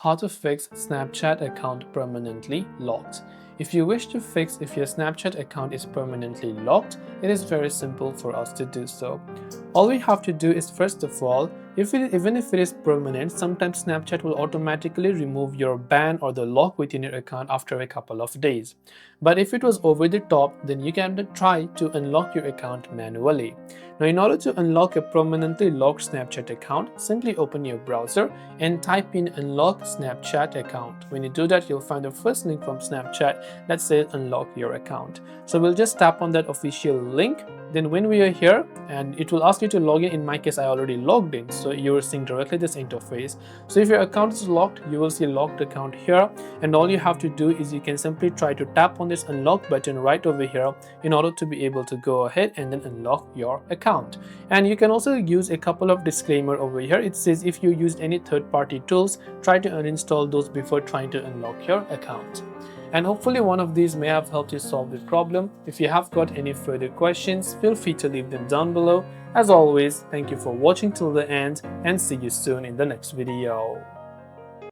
how to fix Snapchat account permanently locked. If you wish to fix if your Snapchat account is permanently locked, it is very simple for us to do so. All we have to do is, first of all, even if it is permanent, sometimes Snapchat will automatically remove your ban or the lock within your account after a couple of days. But if it was over the top, then you can try to unlock your account manually. Now, in order to unlock a permanently locked Snapchat account, simply open your browser and type in unlock Snapchat account. When you do that, you'll find the first link from Snapchat that says unlock your account. So we'll just tap on that official link. Then when we are here, and it will ask you to log in my case I already logged in, so you're seeing directly this interface. So if your account is locked, you will see locked account here, and all you have to do is you can simply try to tap on this unlock button right over here in order to be able to go ahead and then unlock your account. And you can also use a couple of disclaimer over here. It says if you used any third-party tools, try to uninstall those before trying to unlock your account. And hopefully one of these may have helped you solve the problem. If you have got any further questions, feel free to leave them down below. As always, thank you for watching till the end and see you soon in the next video.